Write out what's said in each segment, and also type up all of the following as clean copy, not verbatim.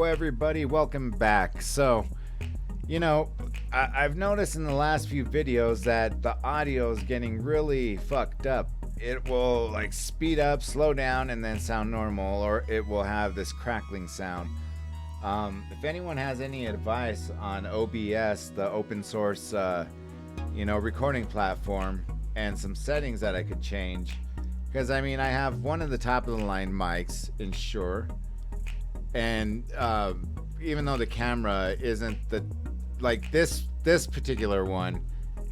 everybody, welcome back. So, I've noticed in the last few videos that the audio is getting really fucked up. It will like speed up, slow down, and then sound normal, or it will have this crackling sound. If anyone has any advice on OBS, the open source, recording platform, and some settings that I could change, because I have one of the top of the line mics in Shure, and even though the camera isn't this particular one,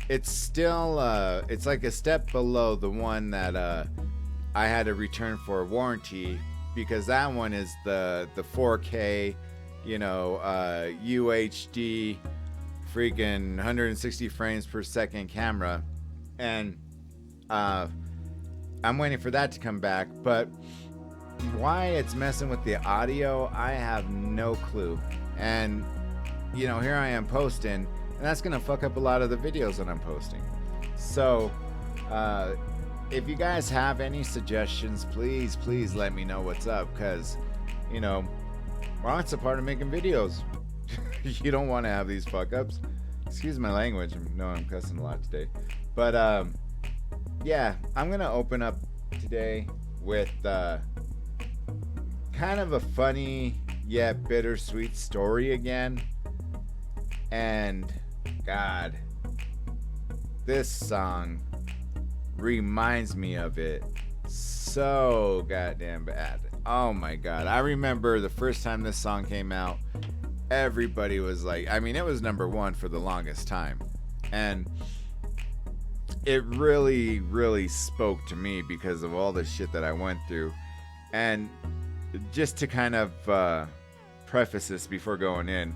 it's still it's like a step below the one that I had to return for a warranty, because that one is the 4K, UHD, freaking 160 frames per second camera, and I'm waiting for that to come back. But why it's messing with the audio, I have no clue. And here I am posting, and that's gonna fuck up a lot of the videos that I'm posting. So if you guys have any suggestions, please let me know what's up, because well, it's a part of making videos. You don't want to have these fuck ups. Excuse my language. I know I'm cussing a lot today, but yeah, I'm gonna open up today with kind of a funny yet bittersweet story again. And God, this song reminds me of it so goddamn bad. Oh my God, I remember the first time this song came out, everybody was like, it was number one for the longest time, and it really spoke to me because of all the shit that I went through. And just to kind of preface this before going in,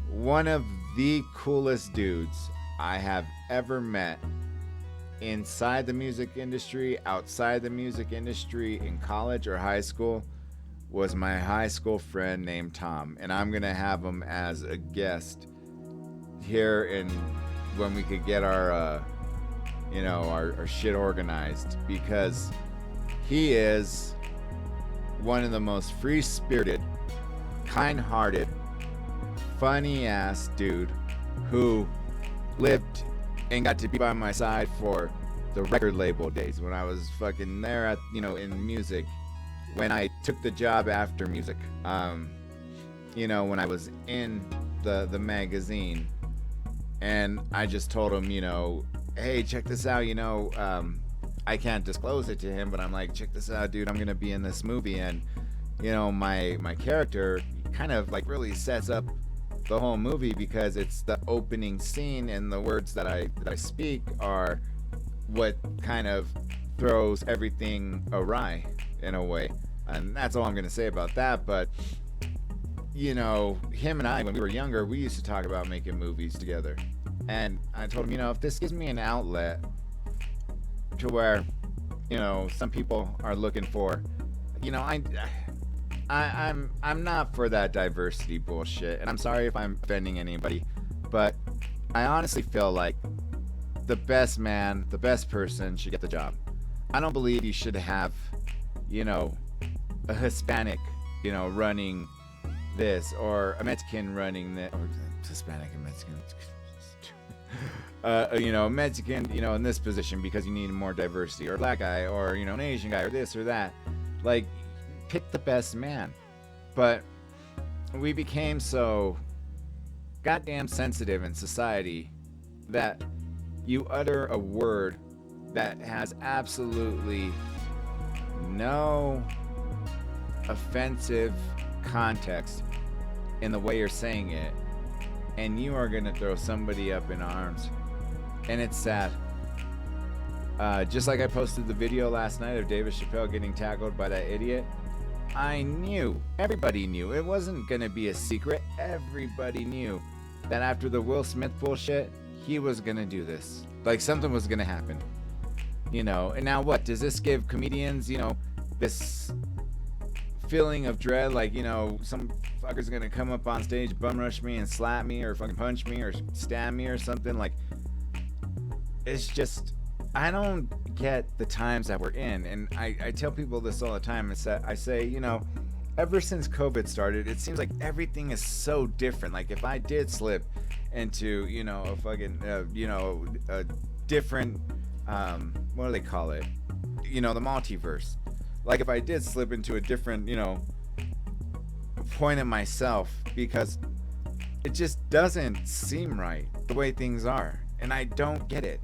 one of the coolest dudes I have ever met inside the music industry, outside the music industry, in college or high school, was my high school friend named Tom. And I'm gonna have him as a guest here in when we could get our our shit organized, because he is one of the most free-spirited, kind-hearted, funny-ass dude who lived and got to be by my side for the record label days when I was fucking there at, in music, when I took the job after music, when I was in the magazine, and I just told him, hey, check this out, I can't disclose it to him, but I'm like, check this out, dude, I'm gonna be in this movie. And my character kind of like really sets up the whole movie, because it's the opening scene, and the words that I speak are what kind of throws everything awry in a way. And that's all I'm gonna say about that. But him and I, when we were younger, we used to talk about making movies together. And I told him, if this gives me an outlet to where, some people are looking for, I'm not for that diversity bullshit. And I'm sorry if I'm offending anybody, but I honestly feel like the best man, the best person should get the job. I don't believe you should have, a Hispanic, running this, or a Mexican running that, or Hispanic and Mexican. A Mexican, in this position, because you need more diversity, or a black guy, or an Asian guy, or this or that. Like, pick the best man. But we became so goddamn sensitive in society that you utter a word that has absolutely no offensive context in the way you're saying it, and you are gonna throw somebody up in arms. And it's sad. Just like I posted the video last night of David Chappelle getting tackled by that idiot, I knew, everybody knew, it wasn't gonna be a secret. Everybody knew that after the Will Smith bullshit, he was gonna do this. Like, something was gonna happen. And now what? Does this give comedians, this feeling of dread, like, some fucker's gonna come up on stage, bum rush me and slap me, or fucking punch me, or stab me, or something? Like, it's just, I don't get the times that we're in. And I tell people this all the time. I say, ever since COVID started, it seems like everything is so different. Like if I did slip into, a fucking, a different, what do they call it? The multiverse. Like if I did slip into a different, point in myself, because it just doesn't seem right the way things are, and I don't get it.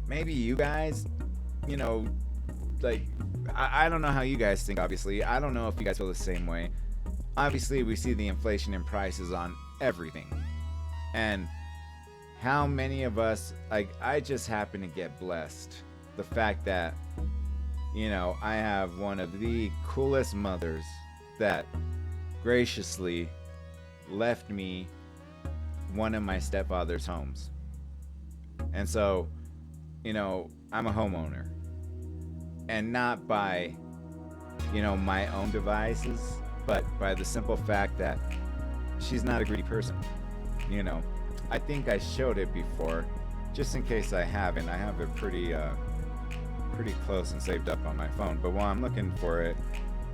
Maybe you guys, like, I don't know how you guys think, obviously. I don't know if you guys feel the same way. Obviously, we see the inflation in prices on everything. And how many of us, like, I just happen to get blessed. The fact that, I have one of the coolest mothers that graciously left me one of my stepfather's homes. And so, I'm a homeowner. And not by, my own devices, but by the simple fact that she's not a greedy person. I think I showed it before. Just in case I haven't, I have it pretty close and saved up on my phone. But while I'm looking for it,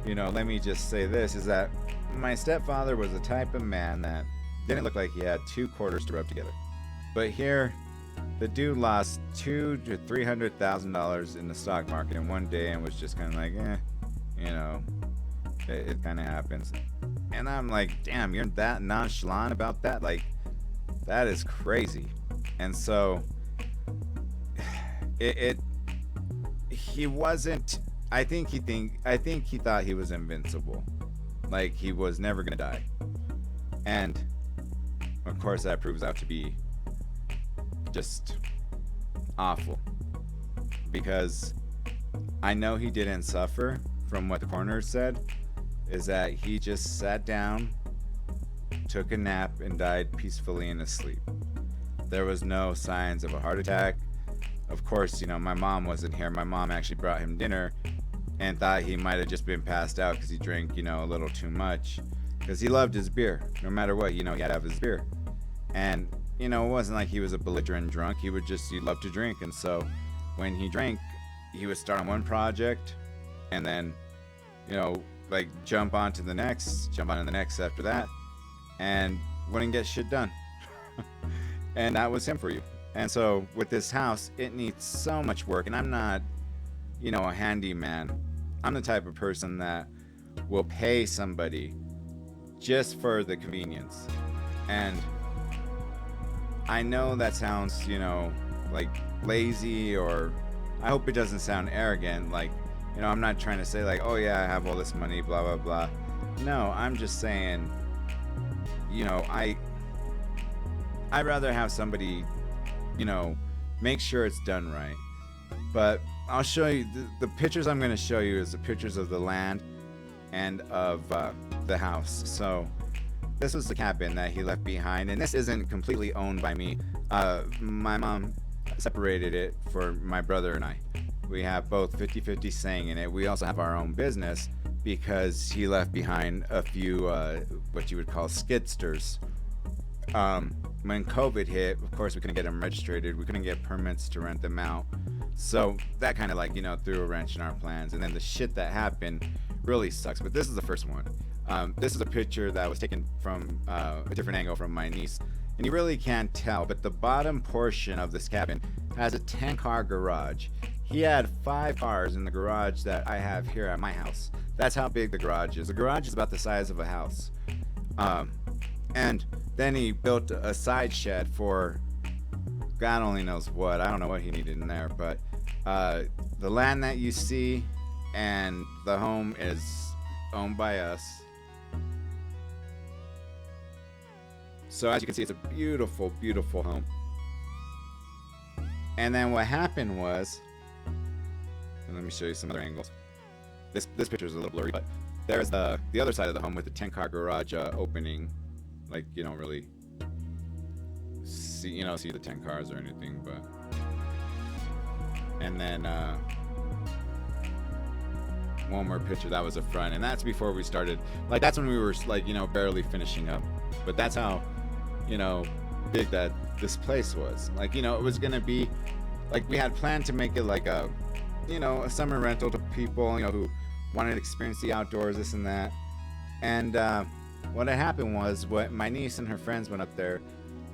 let me just say this, is that my stepfather was the type of man that didn't look like he had two quarters to rub together. But here, the dude lost $200,000 to $300,000 in the stock market in one day and was just kind of like, it kind of happens. And I'm like, damn, you're that nonchalant about that? Like, that is crazy. And so, he wasn't. I think he thought he was invincible, like he was never gonna die. And of course, that proves out to be just awful, because I know he didn't suffer. From what the coroner said, is that he just sat down, took a nap, and died peacefully in his sleep. There was no signs of a heart attack. Of course, my mom wasn't here. My mom actually brought him dinner and thought he might have just been passed out because he drank, a little too much. Because he loved his beer. No matter what, he had to have his beer. And, it wasn't like he was a belligerent drunk. He loved to drink. And so when he drank, he would start on one project and then, jump on to the next after that, and wouldn't get shit done. And that was him for you. And so with this house, it needs so much work. And I'm not, a handyman. I'm the type of person that will pay somebody just for the convenience. And I know that sounds, like lazy, or I hope it doesn't sound arrogant. Like, I'm not trying to say like, oh yeah, I have all this money, blah, blah, blah. No, I'm just saying, I'd rather have somebody, make sure it's done right. But I'll show you, the pictures I'm going to show you is the pictures of the land and of the house. So this was the cabin that he left behind, and this isn't completely owned by me. My mom separated it for my brother and I. We have both 50-50 saying in it. We also have our own business because he left behind a few, what you would call skidsters. When COVID hit, of course, we couldn't get them registered. We couldn't get permits to rent them out. So that kind of threw a wrench in our plans. And then the shit that happened really sucks. But this is the first one. This is a picture that was taken from a different angle from my niece. And you really can't tell, but the bottom portion of this cabin has a 10-car garage. He had 5 cars in the garage that I have here at my house. That's how big the garage is. The garage is about the size of a house. And then he built a side shed for God only knows what. I don't know what he needed in there, but the land that you see and the home is owned by us. So as you can see, it's a beautiful, beautiful home. And then what happened was, and let me show you some other angles. This picture is a little blurry, but there's the other side of the home with the 10-car garage opening. Like, you don't really see the 10 cars or anything, but. And then one more picture, that was the front, and that's before we started. Like, that's when we were barely finishing up. But that's how big that this place was. Like, it was gonna be like, we had planned to make it like a summer rental to people who wanted to experience the outdoors, this and that. And what had happened was, what my niece and her friends went up there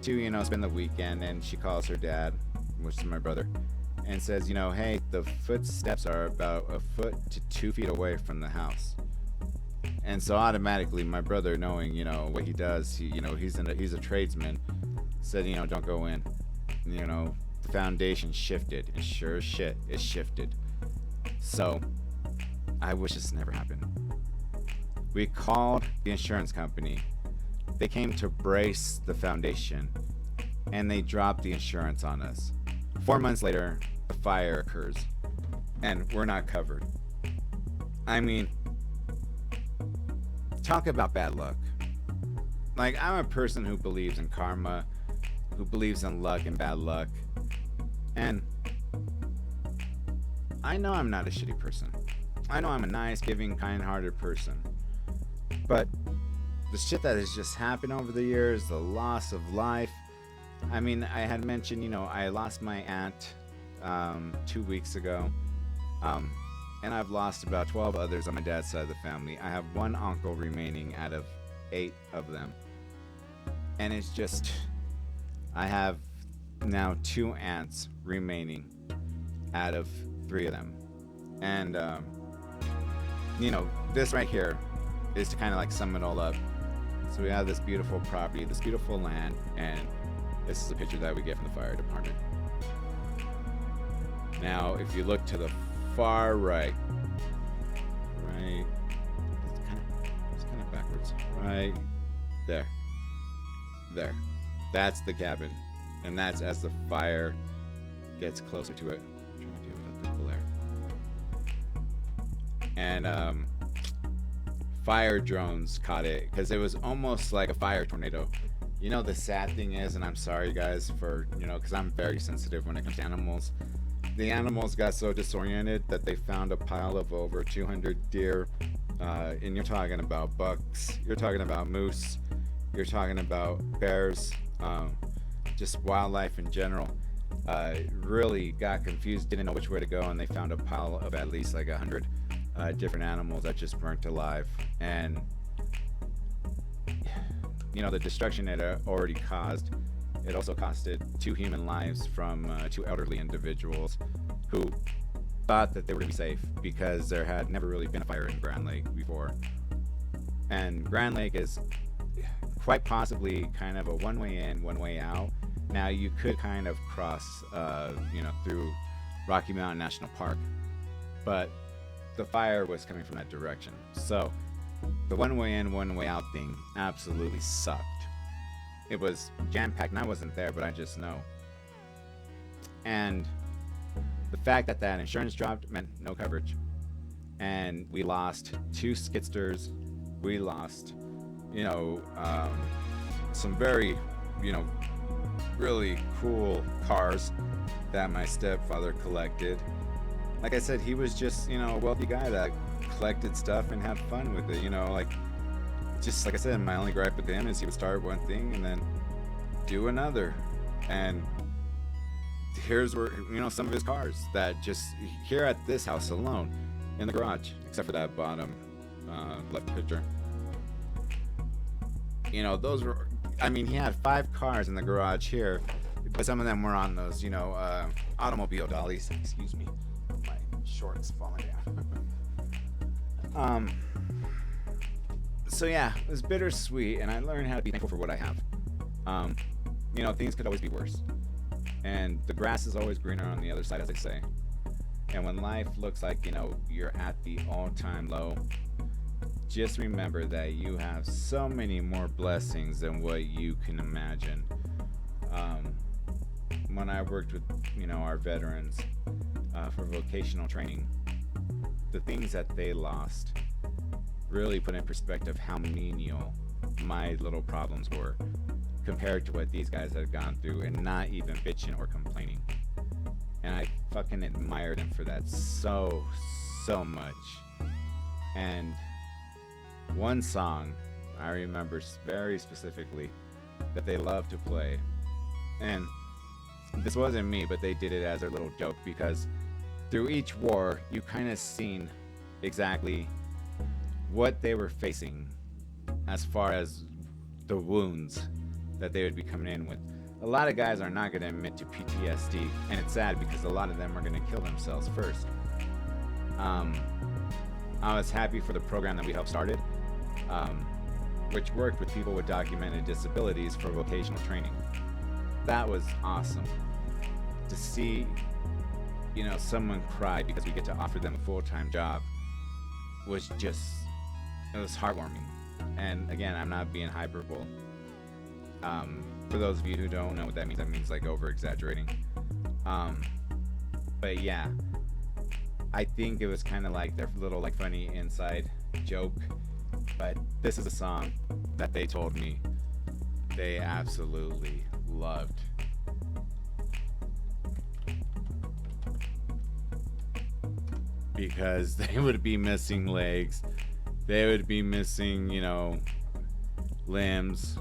to, spend the weekend, and she calls her dad, which is my brother, and says, hey, the footsteps are about a foot to 2 feet away from the house. And so automatically, my brother, knowing, what he does, he's a tradesman, said, don't go in. The foundation shifted, and sure as shit, it shifted. So I wish this never happened. We called the insurance company. They came to brace the foundation, and they dropped the insurance on us. 4 months later, a fire occurs, and we're not covered. I mean, talk about bad luck. Like, I'm a person who believes in karma, who believes in luck and bad luck. And I know I'm not a shitty person. I know I'm a nice, giving, kind-hearted person. But the shit that has just happened over the years, the loss of life. I mean, I had mentioned, I lost my aunt 2 weeks ago. And I've lost about 12 others on my dad's side of the family. I have one uncle remaining out of 8 of them. And it's just, I have now 2 aunts remaining out of 3 of them. And, this right here is to kind of like sum it all up. So we have this beautiful property, this beautiful land, and this is a picture that we get from the fire department. Now, if you look to the far right, it's kind of backwards, right there. That's the cabin, and that's as the fire gets closer to it. I'm trying to do it without the glare. And fire drones caught it because it was almost like a fire tornado. The sad thing is, and I'm sorry guys for, because I'm very sensitive when it comes to animals. The animals got so disoriented that they found a pile of over 200 deer. And you're talking about bucks, you're talking about moose, you're talking about bears, just wildlife in general. Really got confused, didn't know which way to go, and they found a pile of at least like 100 different animals that just burnt alive. And the destruction it already caused, it also costed 2 human lives from 2 elderly individuals who thought that they were going to be safe because there had never really been a fire in Grand Lake before. And Grand Lake is quite possibly kind of a one-way in, one-way out. Now, you could kind of cross, through Rocky Mountain National Park, but the fire was coming from that direction. So the one-way in, one-way out thing absolutely sucked. It was jam-packed, and I wasn't there, but I just know. And the fact that insurance dropped meant no coverage. And we lost 2 skidsters. We lost, some very, really cool cars that my stepfather collected. Like I said, he was just, a wealthy guy that collected stuff and had fun with it, just like I said, my only gripe with him is he would start one thing and then do another. And here's where, some of his cars that just here at this house alone in the garage, except for that bottom left picture. Those were, he had 5 cars in the garage here, but some of them were on those, automobile dollies. Excuse me, my shorts falling down. So yeah, it was bittersweet, and I learned how to be thankful for what I have. Things could always be worse, and the grass is always greener on the other side, as they say. And when life looks like, you're at the all-time low, just remember that you have so many more blessings than what you can imagine. When I worked with, our veterans for vocational training, the things that they lost really put in perspective how menial my little problems were compared to what these guys had gone through, and not even bitching or complaining. And I fucking admire them for that so much. And one song I remember very specifically that they loved to play, and this wasn't me, but they did it as their little joke, because through each war you kind of seen exactly what they were facing as far as the wounds that they would be coming in with. A lot of guys are not going to admit to PTSD, and it's sad because a lot of them are going to kill themselves first. I was happy for the program that we helped started, which worked with people with documented disabilities for vocational training. That was awesome to see, someone cry because we get to offer them a full-time job. It was heartwarming. And again, I'm not being hyperbole. For those of you who don't know what that means like over-exaggerating. But yeah, I think it was kind of like their little like funny inside joke. But this is a song that they told me they absolutely loved. Because they would be missing legs, they would be missing, limbs,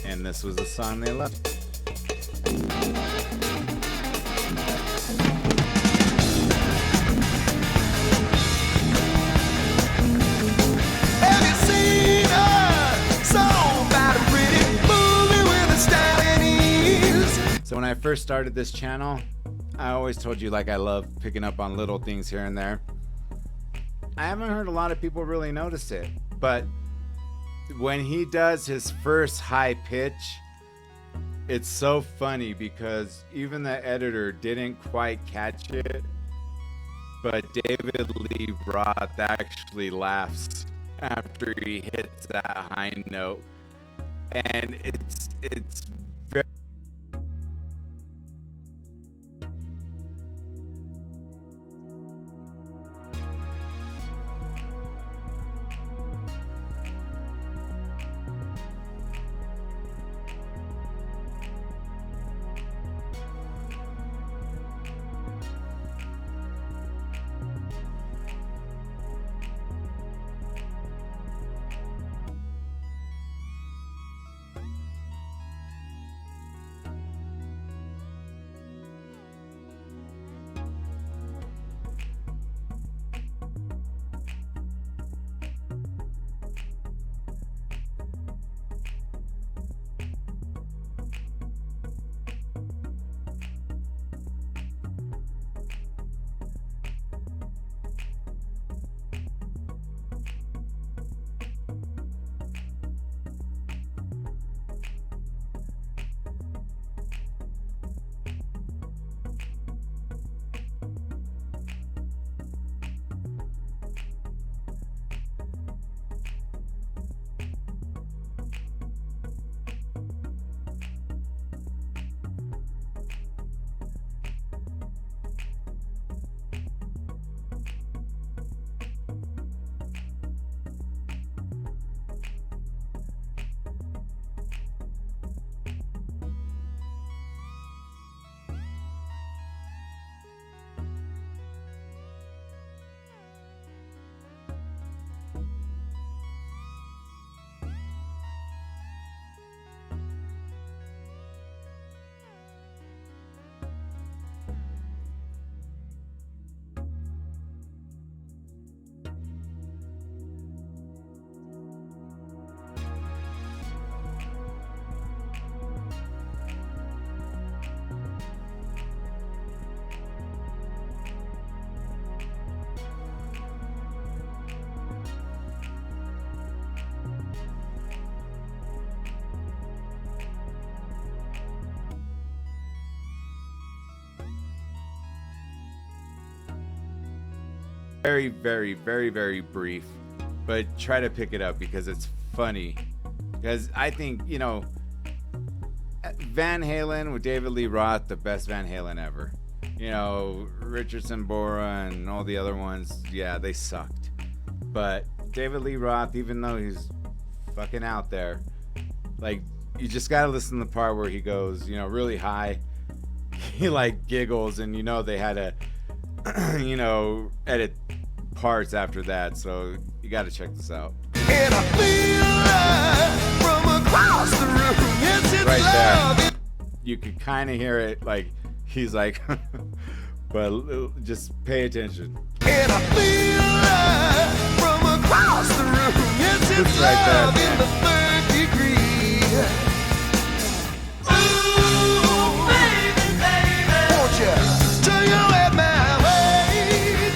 and this was the song they loved. Have you seen a song about a pretty movie with a style and ease? So when I first started this channel, I always told you like I love picking up on little things here and there. I haven't heard a lot of people really notice it, but when he does his first high pitch, it's so funny because even the editor didn't quite catch it, but David Lee Roth actually laughs after he hits that high note, and it's very very, very, very, very brief, but try to pick it up because it's funny. Because I think, Van Halen with David Lee Roth, the best Van Halen ever. Richardson, Bora, and all the other ones, yeah, they sucked. But David Lee Roth, even though he's fucking out there, like, you just gotta listen to the part where he goes, really high. He like giggles, and they had to, edit parts after that, so you gotta check this out. And I feel love from across the room. Yes, it's Right love. there, you could kind of hear it, like he's like, but just pay attention. And I feel from across the room. Yes, it's right there, love in man. the third degree. Ooh, baby, baby, won't you turn your head my way?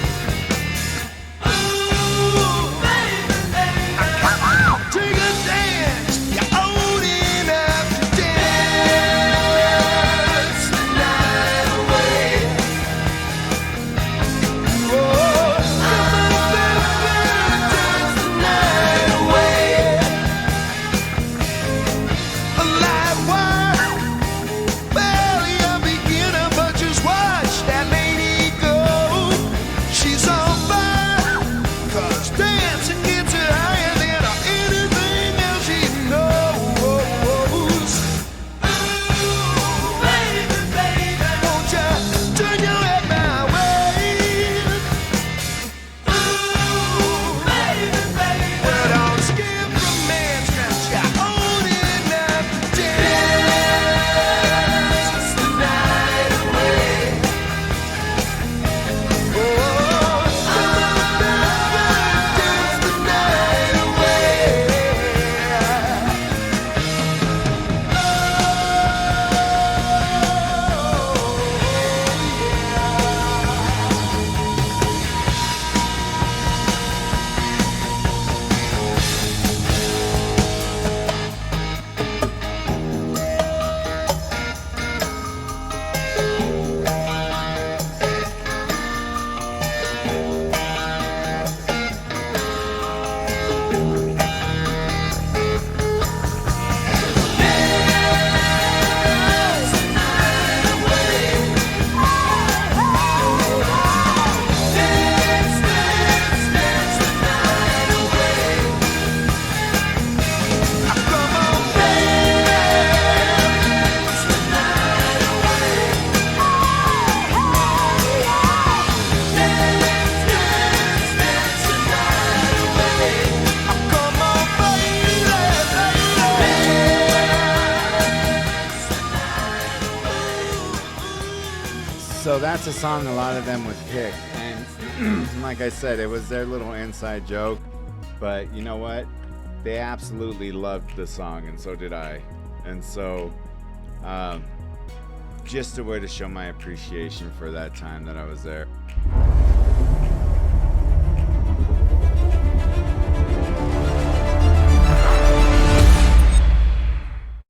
Ooh, baby, baby, come on, take a dance. You're old enough to dance the night away. Oh, come on, baby, dance the night away. A light wire, barely a beginner, but just watch that lady go. She's on fire, 'cause dancing gets her higher than anything else she knows. Ooh, baby, baby, won't you turn your head my way? Ooh, baby, baby, well, don't skip romance, 'cause you're old enough to dance the night away. Oh, come on, baby, dance the night away. So that's a song a lot of them would pick, and like I said, it was their little inside joke, but you know what? They absolutely loved the song, and so did I. And so just a way to show my appreciation for that time that I was there.